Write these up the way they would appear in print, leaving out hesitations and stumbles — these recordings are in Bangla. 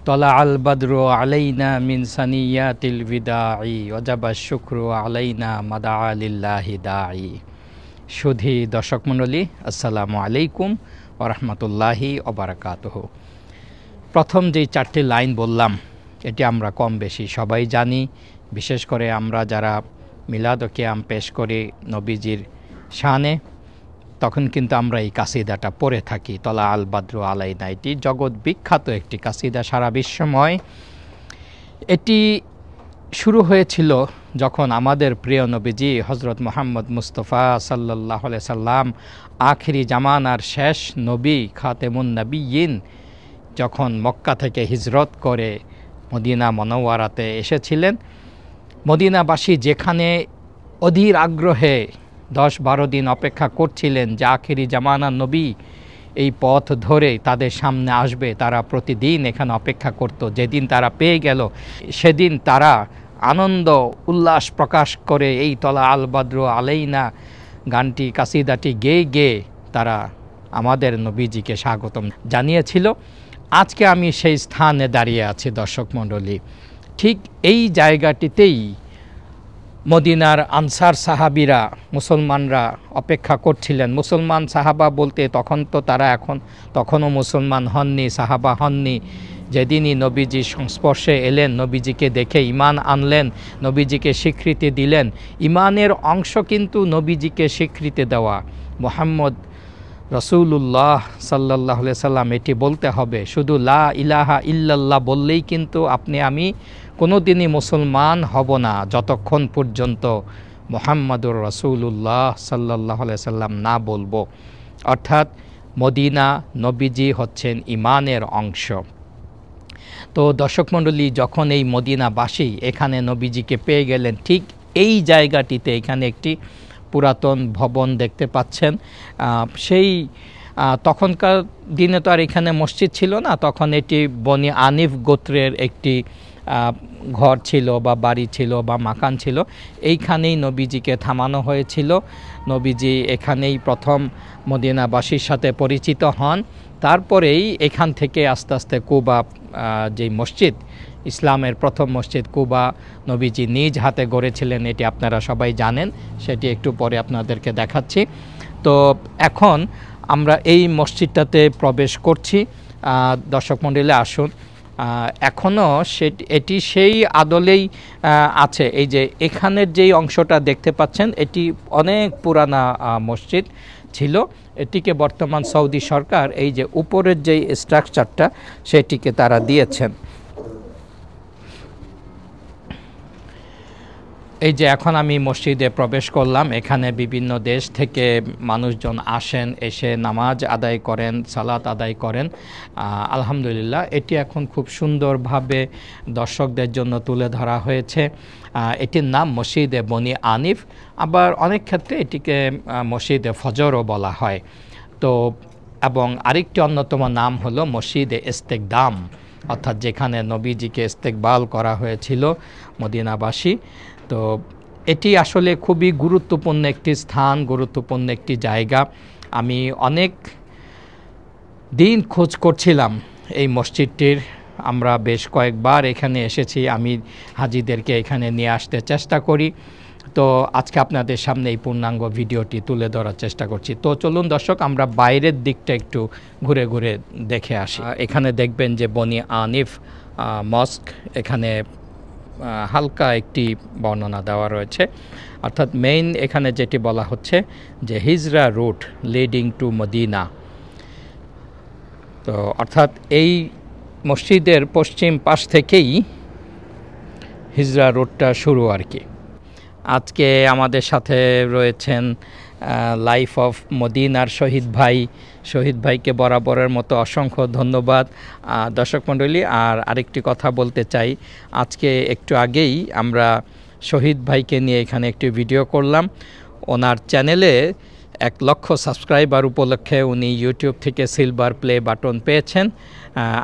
তলাআল বাদরু আলাইনা মিন সানিয়াতিল বিদাই ওয়াজাবা শুকরু আলাইনা মাদা লিল্লাহি দাই। সুধী দর্শক মণ্ডলী, আসসালামু আলাইকুম ওয়া রাহমাতুল্লাহি ওয়া বারাকাতুহু। প্রথম যেই চারটি লাইন বললাম এটি আমরা কম বেশি সবাই জানি। বিশেষ করে আমরা যারা মিলাদ ও কিয়াম পেশ করি নবীজির শানে, তখন কিন্তু আমরা এই কাসিদাটা পড়ে থাকি, তলা আল বাদরু আলাইনা। এটি জগৎ বিখ্যাত একটি কাসিদা, সারা বিশ্বময়। এটি শুরু হয়েছিল যখন আমাদের প্রিয় নবীজি হজরত মুহাম্মদ মুস্তফা সাল্লাল্লাহু আলাইহি সাল্লাম, আখিরি জামানার শেষ নবী, খাতেমুন নবিয়্যিন, যখন মক্কা থেকে হিজরত করে মদিনা মুনাওয়ারাতে এসেছিলেন। মদিনাবাসী যেখানে অধীর আগ্রহে 10-12 দিন অপেক্ষা করছিলেন যে আখিরি জামানার নবী এই পথ ধরে তাদের সামনে আসবে, তারা প্রতিদিন এখানে অপেক্ষা করত। যেদিন তারা পেয়ে গেল সেদিন তারা আনন্দ উল্লাস প্রকাশ করে এই তলা আল বাদরু আলাইনা গানটি, কাসিদাটি গেয়ে গেয়ে তারা আমাদের নবীজিকে স্বাগতম জানিয়েছিল। আজকে আমি সেই স্থানে দাঁড়িয়ে আছি দর্শক মণ্ডলী। ঠিক এই জায়গাটিতেই মদিনার আনসার সাহাবিরা, মুসলমানরা অপেক্ষা করছিলেন। মুসলমান সাহাবা বলতে তখন তো তারা তখনও মুসলমান হননি, সাহাবা হননি। যেদিনই নবীজির সংস্পর্শে এলেন, নবীজিকে দেখে ঈমান আনলেন, নবীজিকে স্বীকৃতি দিলেন। ঈমানের অংশ কিন্তু নবীজিকে স্বীকৃতি দেওয়া। মুহাম্মদ রাসূলুল্লাহ সাল্লাল্লাহু আলাইহি সাল্লাম এটি বলতে হবে। শুধু লা ইলাহা ইল্লাল্লাহ বললেই কিন্তু আমি কোনো দিনই মুসলমান হব না যতক্ষণ পর্যন্ত মুহাম্মাদুর রাসূলুল্লাহ সাল্লাল্লাহু আলাইহি সাল্লাম না বলবো। অর্থাৎ মদিনা নবীজি হচ্ছেন ঈমানের অংশ। তো দর্শক মণ্ডলী, যখন এই মদিনাবাসী এখানে নবীজিকে পেয়ে গেলেন, ঠিক এই জায়গাটিতে এখানে একটি পুরাতন ভবন দেখতে পাচ্ছেন। সেই তখনকার দিনে তো আর এখানে মসজিদ ছিল না, তখন এটি বনি আনিফ গোত্রের একটি ঘর ছিল বা বাড়ি ছিল বা মাকান ছিল। এইখানেই নবীজিকে থামানো হয়েছিল। নবীজি এখানেই প্রথম মদিনাবাসীর সাথে পরিচিত হন। তারপরেই এখান থেকে আস্তে আস্তে কুবা, যেই মসজিদ, ইসলামের প্রথম মসজিদ কুবা নবীজি নিজ হাতে গড়েছিলেন, এটি আপনারা সবাই জানেন। সেটি একটু পরে আপনাদেরকে দেখাচ্ছি। তো এখন আমরা এই মসজিদটাতে প্রবেশ করছি। দর্শক মণ্ডলী আসুন, এখনও এটি সেই আদলেই আছে। এই যে এখানের যেই অংশটা দেখতে পাচ্ছেন এটি অনেক পুরানা মসজিদ ছিল। এটিকে বর্তমান সৌদি সরকার এই যে উপরের যেই স্ট্রাকচারটা সেটিকে তারা দিয়েছেন। এই যে এখন আমি মসজিদে প্রবেশ করলাম। এখানে বিভিন্ন দেশ থেকে মানুষজন আসেন, এসে নামাজ আদায় করেন, সালাত আদায় করেন। আলহামদুলিল্লাহ, এটি এখন খুব সুন্দরভাবে দর্শকদের জন্য তুলে ধরা হয়েছে। এটির নাম মসজিদে বনি আনিফ, আবার অনেক ক্ষেত্রে এটিকে মসজিদে ফজরও বলা হয়। তো এবং আরেকটি অন্যতম নাম হলো মসজিদে ইস্তেকদাম, অর্থাৎ যেখানে নবীজিকে ইস্তেকবাল করা হয়েছিল মদিনাবাসী। তো এটি আসলে খুবই গুরুত্বপূর্ণ একটি স্থান, গুরুত্বপূর্ণ একটি জায়গা। আমি অনেক দিন খোঁজ করছিলাম এই মসজিদটির। আমরা বেশ কয়েকবার এখানে এসেছি, আমি হাজিদেরকে এখানে নিয়ে আসতে চেষ্টা করি। তো আজকে আপনাদের সামনে এই পূর্ণাঙ্গ ভিডিওটি তুলে ধরার চেষ্টা করছি। তো চলুন দর্শক, আমরা বাইরের দিকটা একটু ঘুরে ঘুরে দেখে আসি। এখানে দেখবেন যে বনি আনিফ মস্ক, এখানে হালকা একটি বর্ণনা দেওয়া রয়েছে। অর্থাৎ মেইন এখানে যেটি বলা হচ্ছে যে হিজরা রুট লিডিং টু মদিনা। তো অর্থাৎ এই মসজিদের পশ্চিম পাশ থেকেই হিজরা রুটটা শুরু আর কি। আজকে আমাদের সাথে রয়েছেন লাইফ অফ মদিনার শহীদ ভাইকে বরাবরের মতো অসংখ্য ধন্যবাদ। দর্শক মণ্ডলী, আর আরেকটি কথা বলতে চাই, আজকে একটু আগেই আমরা শহীদ ভাইকে নিয়ে এখানে একটি ভিডিও করলাম। ওনার চ্যানেলে 1 লক্ষ সাবস্ক্রাইবার উপলক্ষে উনি ইউটিউব থেকে সিলভার প্লে বাটন পেয়েছেন।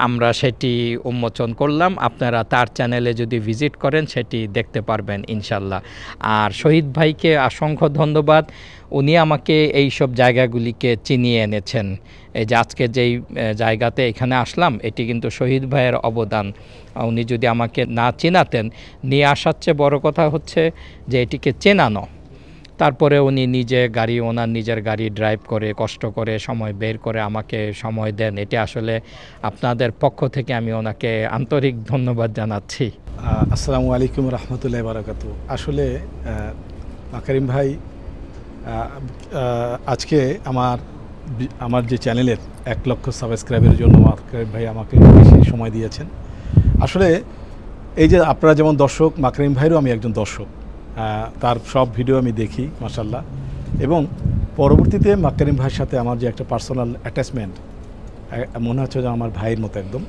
আমরা সেটি উন্মোচন করলাম। আপনারা তার চ্যানেলে যদি ভিজিট করেন সেটি দেখতে পারবেন ইনশাল্লাহ। আর শহীদ ভাইকে অসংখ্য ধন্যবাদ, উনি আমাকে এই সব জায়গাগুলিকে চিনিয়ে এনেছেন। এই যে আজকে যেই জায়গাতে এখানে আসলাম, এটি কিন্তু শহীদ ভাইয়ের অবদান। উনি যদি আমাকে না চেনাতেন, নিয়ে আসার চেয়ে বড় কথা হচ্ছে যে এটিকে চেনানো। তারপরে উনি ওনার নিজের গাড়ি ড্রাইভ করে, কষ্ট করে, সময় বের করে আমাকে সময় দেন। এটি আসলে আপনাদের পক্ষ থেকে আমি ওনাকে আন্তরিক ধন্যবাদ জানাচ্ছি। আসসালামু আলাইকুম রহমতুল্লাহ বারাকাতু। আসলে মাকারিম ভাই আজকে আমার যে চ্যানেলের 1 লক্ষ সাবস্ক্রাইবের জন্য মাকারিম ভাই আমাকে বেশি সময় দিয়েছেন। আসলে এই যে আপনারা যেমন দর্শক, মাকারিম ভাইয়েরও আমি একজন দর্শক। তার সব ভিডিও আমি দেখি মাশাআল্লাহ, এবং পরবর্তীতে মাকারিম ভাইয়ের সাথে আমার যে একটা পার্সোনাল অ্যাটাচমেন্ট, মনে হচ্ছে যে আমার ভাইয়ের মতো একদম।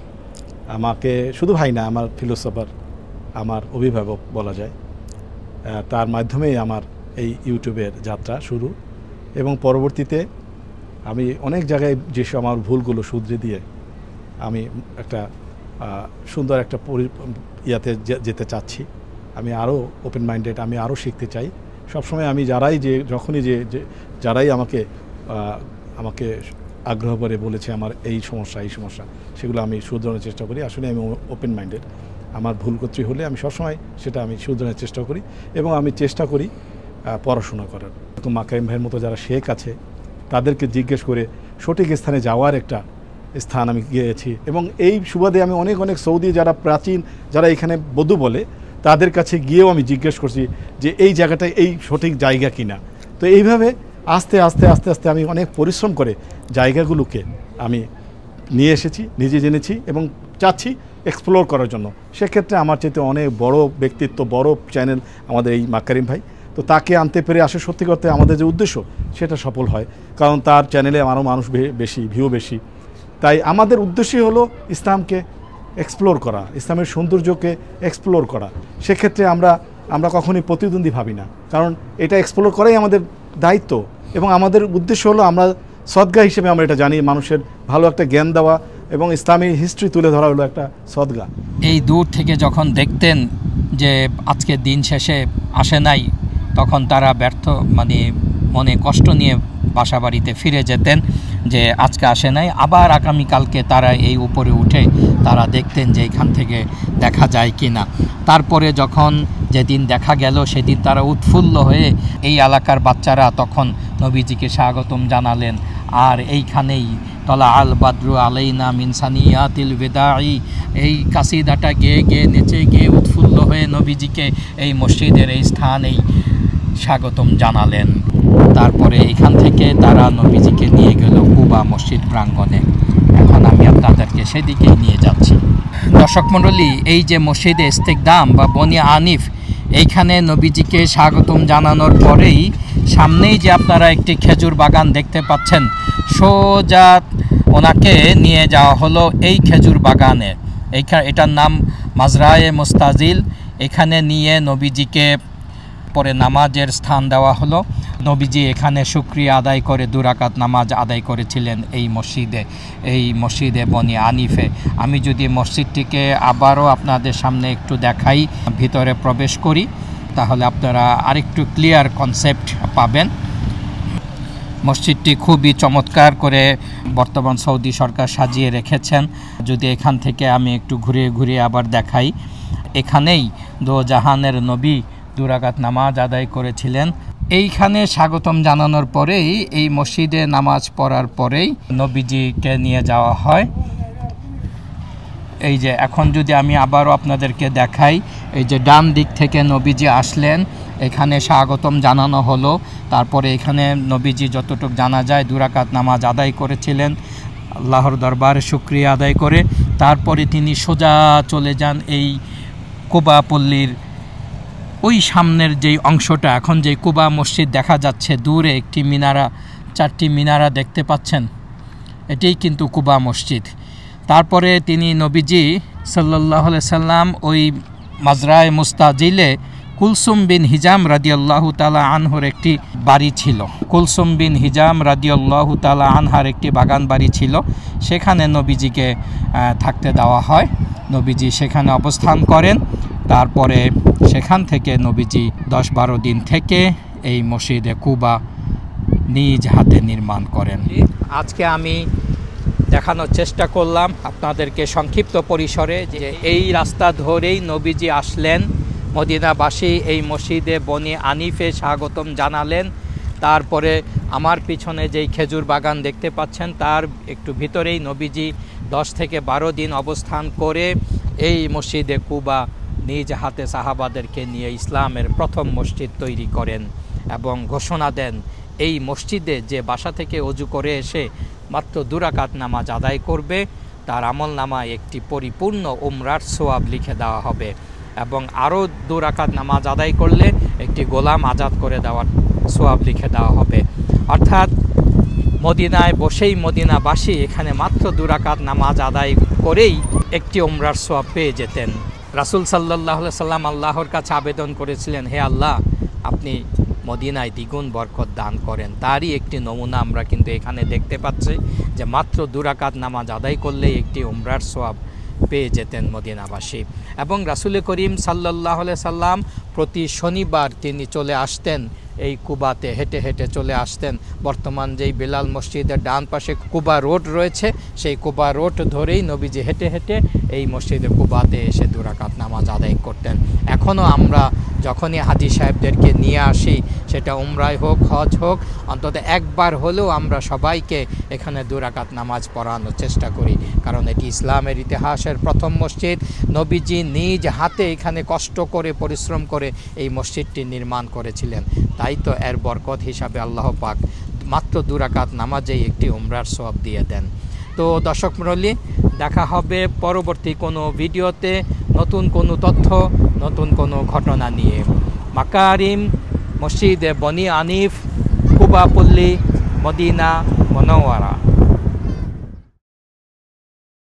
আমাকে শুধু ভাই না, আমার ফিলোসফার, আমার অভিভাবক বলা যায়। তার মাধ্যমেই আমার এই ইউটিউবের যাত্রা শুরু, এবং পরবর্তীতে আমি অনেক জায়গায় যেসব আমার ভুলগুলো শুধরে দিয়ে আমি একটা সুন্দর একটা ইয়াতে যেতে চাচ্ছি। আমি আরও ওপেন মাইন্ডেড, আমি আরও শিখতে চাই সবসময়। আমি যখনই যারাই আমাকে আগ্রহ করে বলেছে আমার এই সমস্যা, সেগুলো আমি শুধরানোর চেষ্টা করি। আসলে আমি ওপেন মাইন্ডেড, আমার ভুল করতে হলে আমি সবসময় সেটা আমি শুধরানোর চেষ্টা করি, এবং আমি চেষ্টা করি পড়াশোনা করার। তো মাকারিম ভাইয়ের মতো যারা শেখ আছে তাদেরকে জিজ্ঞেস করে সঠিক স্থানে যাওয়ার একটা স্থান আমি গিয়েছি, এবং এই সুবাদে আমি অনেক সৌদি যারা প্রাচীন, যারা এখানে বধূ বলে, তাদের কাছে গিয়েও আমি জিজ্ঞেস করছি যে এই জায়গাটা এই সঠিক জায়গা কিনা। তো এইভাবে আস্তে আস্তে আমি অনেক পরিশ্রম করে জায়গাগুলোকে আমি নিয়ে এসেছি, নিজে জেনেছি, এবং চাচ্ছি এক্সপ্লোর করার জন্য। সেক্ষেত্রে আমার চাইতে অনেক বড় ব্যক্তিত্ব, বড় চ্যানেল আমাদের এই মাকারিম ভাই। তো তাকে আনতে পেরে আসলে সত্যি করতে আমাদের যে উদ্দেশ্য সেটা সফল হয়, কারণ তার চ্যানেলে আরও মানুষ বেশি, ভিউ বেশি। তাই আমাদের উদ্দেশ্যই হলো ইসলামকে এক্সপ্লোর করা, ইসলামের সৌন্দর্যকে এক্সপ্লোর করা। সেক্ষেত্রে আমরা কখনোই প্রতিদ্বন্দ্বী ভাবি না, কারণ এটা এক্সপ্লোর করাই আমাদের দায়িত্ব, এবং আমাদের উদ্দেশ্য হলো আমরা সদগা হিসেবে আমরা এটা জানি, মানুষের ভালো একটা জ্ঞান দেওয়া এবং ইসলামী হিস্ট্রি তুলে ধরা হলো একটা সদগা। এই দূর থেকে যখন দেখতেন যে আজকে দিন শেষে আসে নাই, তখন তারা মনে কষ্ট নিয়ে বাসা বাড়িতে ফিরে যেতেন যে আজকে আসে নাই। আবার আগামীকালকে তারা এই উপরে উঠে তারা দেখতেন যে এখান থেকে দেখা যায় কি না। তারপরে যখন যেদিন দেখা গেল সেদিন তারা উৎফুল্ল হয়ে এই এলাকার বাচ্চারা তখন নবীজিকে স্বাগতম জানালেন। আর এইখানেই তলা আল বাদরু আলাইনা মিন সানিয়াতিল বিদাঈ, এই কাসিদাটা গেয়ে নেচে গিয়ে উৎফুল্ল হয়ে নবীজিকে এই মসজিদের এই স্থানেই স্বাগতম জানালেন। তারপরে এখান থেকে তারা নবীজিকে নিয়ে গেল কুবা মসজিদ প্রাঙ্গণে। এখন আমি আপনাদেরকে সেদিকেই নিয়ে যাচ্ছি। দর্শক মণ্ডলী, এই যে মসজিদে ইস্তেকদাম বা বনি আনিফ, এইখানে নবীজিকে স্বাগতম জানানোর পরেই সামনেই যে আপনারা একটি খেজুর বাগান দেখতে পাচ্ছেন, সোজা ওনাকে নিয়ে যাওয়া হলো এই খেজুর বাগানে। এটার নাম মাজরায়ে মুস্তাজিল। এখানে নিয়ে নবীজিকে পরে নামাজের স্থান দেওয়া হলো। নবীজি এখানে শুকরিয়া আদায় করে 2 রাকাত নামাজ আদায় করেছিলেন এই মসজিদে বনি আনিফে। আমি যদি মসজিদটিকে আবারও আপনাদের সামনে একটু দেখাই, ভিতরে প্রবেশ করি, তাহলে আপনারা আরেকটু ক্লিয়ার কনসেপ্ট পাবেন। মসজিদটি খুবই চমৎকার করে বর্তমান সৌদি সরকার সাজিয়ে রেখেছেন। যদি এখান থেকে আমি একটু ঘুরিয়ে আবার দেখাই, এখানেই দোজাহানের নবী 2 রাকাত নামাজ আদায় করেছিলেন। এইখানে স্বাগতম জানানোর পরেই, এই মসজিদে নামাজ পড়ার পরেই নবীজিকে নিয়ে যাওয়া হয়। এই যে এখন যদি আমি আবারও আপনাদেরকে দেখাই, এই যে ডান দিক থেকে নবীজি আসলেন, এখানে স্বাগতম জানানো হলো। তারপরে এখানে নবীজি যতটুকু জানা যায় 2 রাকাত নামাজ আদায় করেছিলেন আল্লাহর দরবারে শুকরিয়া আদায় করে। তারপরে তিনি সোজা চলে যান এই কুবা পল্লীর ওই সামনের যেই অংশটা, এখন যেই কুবা মসজিদ দেখা যাচ্ছে দূরে একটি মিনারা, 4টি মিনারা দেখতে পাচ্ছেন, এটাই কিন্তু কুবা মসজিদ। তারপরে তিনি নবীজি সাল্লাল্লাহু আলাইহি সাল্লাম ওই মাজরায়ে মুস্তাজিলে কুলসুম বিন হিজাম রাদিয়াল্লাহু তাআলা আনহুর একটি বাড়ি ছিল। কুলসুম বিন হিজাম রাদিয়াল্লাহু তাআলা আনহার একটি বাগান বাড়ি ছিল, সেখানে নবীজিকে থাকতে দেওয়া হয়। নবীজি সেখানে অবস্থান করেন। তারপরে সেখান থেকে নবীজি 10-12 দিন থেকে এই মসজিদে কুবা নিজ হাতে নির্মাণ করেন। আজকে আমি দেখানোর চেষ্টা করলাম আপনাদেরকে সংক্ষিপ্ত পরিসরে যে এই রাস্তা ধরেই নবীজি আসলেন, মদিনাবাসী এই মসজিদে বনি আনিফে স্বাগতম জানালেন। তারপরে আমার পিছনে যেই খেজুর বাগান দেখতে পাচ্ছেন তার একটু ভিতরেই নবীজি 10 থেকে 12 দিন অবস্থান করে এই মসজিদে কুবা নিজ হাতে সাহাবাদেরকে নিয়ে ইসলামের প্রথম মসজিদ তৈরি করেন এবং ঘোষণা দেন এই মসজিদে যে বাসা থেকে অজু করে এসে মাত্র 2 রাকাত নামাজ আদায় করবে তার আমল নামায় একটি পরিপূর্ণ উমরার সোয়াব লিখে দেওয়া হবে এবং আরও 2 রাকাত নামাজ আদায় করলে একটি গোলাম আজাদ করে দেওয়ার সোয়াব লিখে দেওয়া হবে। অর্থাৎ মদিনায় বসেই মদিনাবাসী এখানে মাত্র 2 রাকাত নামাজ আদায় করেই একটি উমরার সোয়াব পেয়ে যেতেন। রাসূল সাল্লাল্লাহু আলাইহি সাল্লাম আল্লাহর কাছে আবেদন করেছিলেন, হে আল্লাহ, আপনি মদিনায় দ্বিগুণ বরকত দান করেন। তারই একটি নমুনা আমরা কিন্তু এখানে দেখতে পাচ্ছি যে মাত্র 2 রাকাত নামাজ আদায় করলেই একটি উমরার সোয়াব পেয়ে যেতেন মদিনাবাসী। এবং রাসূল করিম সাল্লাল্লাহু আলাইহি সাল্লাম প্রতি শনিবার তিনি চলে আসতেন এই কুবাতে, হেঁটে হেঁটে চলে আসতেন। বর্তমান যেই বেলাল মসজিদের ডান পাশে কুবা রোড রয়েছে সেই কুবা রোড ধরেই নবীজি হেঁটে হেঁটে এই মসজিদে কুবাতে এসে 2 রাকাত নামাজ আদায় করতেন। এখনও আমরা যখনই হাজী সাহেবদেরকে নিয়ে আসি, সেটা উমরায় হোক হজ হোক, অন্তত একবার হলেও আমরা সবাইকে এখানে 2 রাকাত নামাজ পড়ানোর চেষ্টা করি, কারণ এটি ইসলামের ইতিহাসের প্রথম মসজিদ। নবীজি নিজ হাতে এখানে কষ্ট করে পরিশ্রম করে এই মসজিদটি নির্মাণ করেছিলেন। তাই তো এর বরকত হিসাবে আল্লাহ পাক মাত্র 2 রাকাত নামাজেই একটি উমরার সওয়াব দিয়ে দেন। তো দর্শক মণ্ডলী, দেখা হবে পরবর্তী কোনো ভিডিওতে নতুন কোনো তথ্য, নতুন কোনো ঘটনা নিয়ে। মাকারিম মসজিদে বনি আনিফ, কুবা পল্লী, মদিনা মুনাওয়ারা।